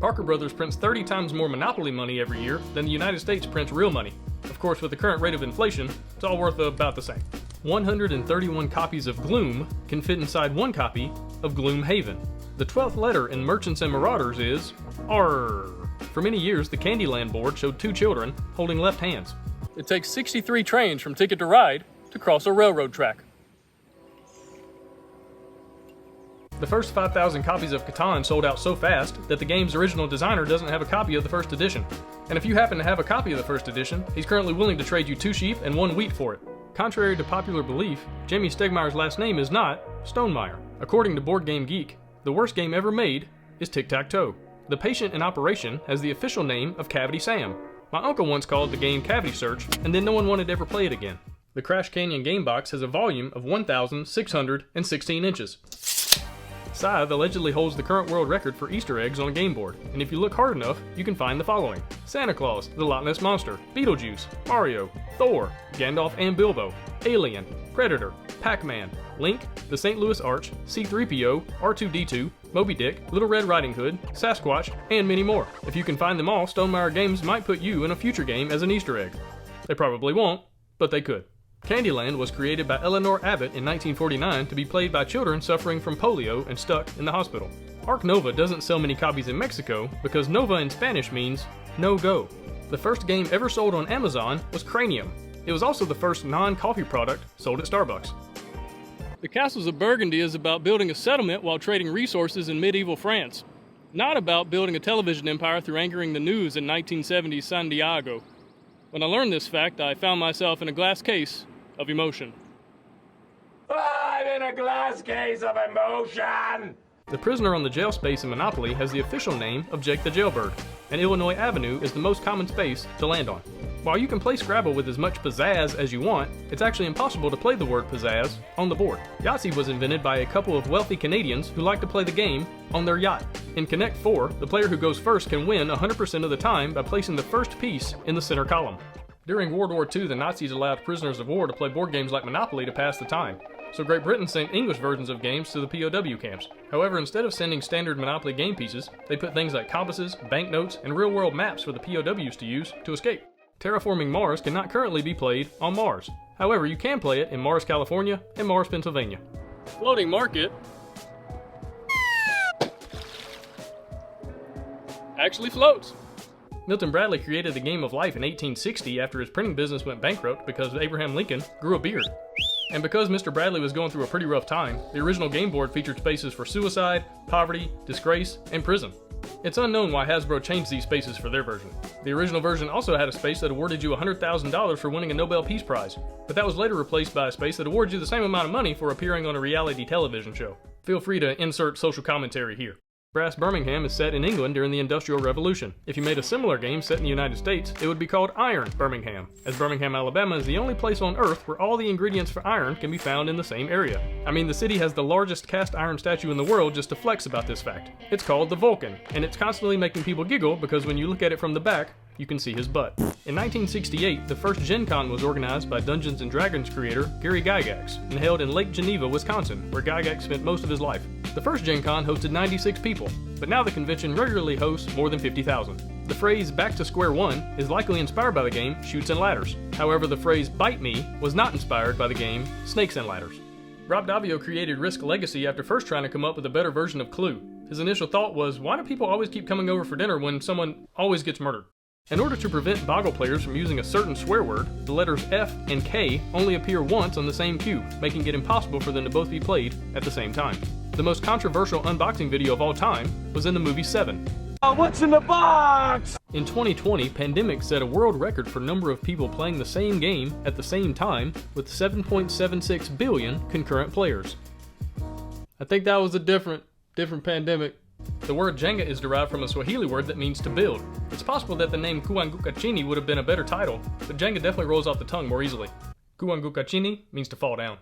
Parker Brothers prints 30 times more Monopoly money every year than the United States prints real money. Of course, with the current rate of inflation, it's all worth about the same. 131 copies of Gloom can fit inside one copy of Gloomhaven. The 12th letter in Merchants and Marauders is R. For many years, the Candyland board showed two children holding left hands. It takes 63 trains from Ticket to Ride to cross a railroad track. The first 5,000 copies of Catan sold out so fast that the game's original designer doesn't have a copy of the first edition. And if you happen to have a copy of the first edition, he's currently willing to trade you 2 sheep and 1 wheat for it. Contrary to popular belief, Jamie Stegmaier's last name is not Stonemaier. According to Board Game Geek, the worst game ever made is Tic-Tac-Toe. The patient in operation has the official name of Cavity Sam. My uncle once called the game Cavity Search, and then no one wanted to ever play it again. The Crash Canyon game box has a volume of 1,616 inches. Scythe allegedly holds the current world record for Easter eggs on a game board, and if you look hard enough, you can find the following: Santa Claus, the Loch Ness Monster, Beetlejuice, Mario, Thor, Gandalf and Bilbo, Alien, Predator, Pac-Man, Link, the St. Louis Arch, C-3PO, R2-D2, Moby Dick, Little Red Riding Hood, Sasquatch, and many more. If you can find them all, Stonemaier Games might put you in a future game as an Easter egg. They probably won't, but they could. Candyland was created by Eleanor Abbott in 1949 to be played by children suffering from polio and stuck in the hospital. Ark Nova doesn't sell many copies in Mexico because Nova in Spanish means no go. The first game ever sold on Amazon was Cranium. It was also the first non-coffee product sold at Starbucks. The Castles of Burgundy is about building a settlement while trading resources in medieval France, not about building a television empire through anchoring the news in 1970s San Diego. When I learned this fact, I found myself in a glass case of emotion. I'm in a glass case of emotion! The prisoner on the jail space in Monopoly has the official name of Jake the Jailbird, and Illinois Avenue is the most common space to land on. While you can play Scrabble with as much pizzazz as you want, it's actually impossible to play the word pizzazz on the board. Yahtzee was invented by a couple of wealthy Canadians who like to play the game on their yacht. In Connect 4, the player who goes first can win 100% of the time by placing the first piece in the center column. During World War II, the Nazis allowed prisoners of war to play board games like Monopoly to pass the time, so Great Britain sent English versions of games to the POW camps. However, instead of sending standard Monopoly game pieces, they put things like compasses, banknotes, and real-world maps for the POWs to use to escape. Terraforming Mars cannot currently be played on Mars. However, you can play it in Mars, California, and Mars, Pennsylvania. Floating market actually floats. Milton Bradley created the game of life in 1860 after his printing business went bankrupt because Abraham Lincoln grew a beard. And because Mr. Bradley was going through a pretty rough time, the original game board featured spaces for suicide, poverty, disgrace, and prison. It's unknown why Hasbro changed these spaces for their version. The original version also had a space that awarded you $100,000 for winning a Nobel Peace Prize, but that was later replaced by a space that awards you the same amount of money for appearing on a reality television show. Feel free to insert social commentary here. Brass Birmingham is set in England during the Industrial Revolution. If you made a similar game set in the United States, it would be called Iron Birmingham, as Birmingham, Alabama is the only place on Earth where all the ingredients for iron can be found in the same area. I mean, the city has the largest cast iron statue in the world just to flex about this fact. It's called the Vulcan, and it's constantly making people giggle because when you look at it from the back, you can see his butt. In 1968, the first Gen Con was organized by Dungeons & Dragons creator Gary Gygax and held in Lake Geneva, Wisconsin, where Gygax spent most of his life. The first Gen Con hosted 96 people, but now the convention regularly hosts more than 50,000. The phrase "back to square one" is likely inspired by the game Chutes and Ladders. However, the phrase "bite me" was not inspired by the game Snakes and Ladders. Rob Daviau created Risk Legacy after first trying to come up with a better version of Clue. His initial thought was, why do people always keep coming over for dinner when someone always gets murdered? In order to prevent Boggle players from using a certain swear word, the letters F and K only appear once on the same cube, making it impossible for them to both be played at the same time. The most controversial unboxing video of all time was in the movie Seven. What's in the box? In 2020, Pandemic set a world record for number of people playing the same game at the same time with 7.76 billion concurrent players. I think that was a different pandemic. The word Jenga is derived from a Swahili word that means to build. It's possible that the name Kuanguka Chini would have been a better title, but Jenga definitely rolls off the tongue more easily. Kuanguka Chini means to fall down.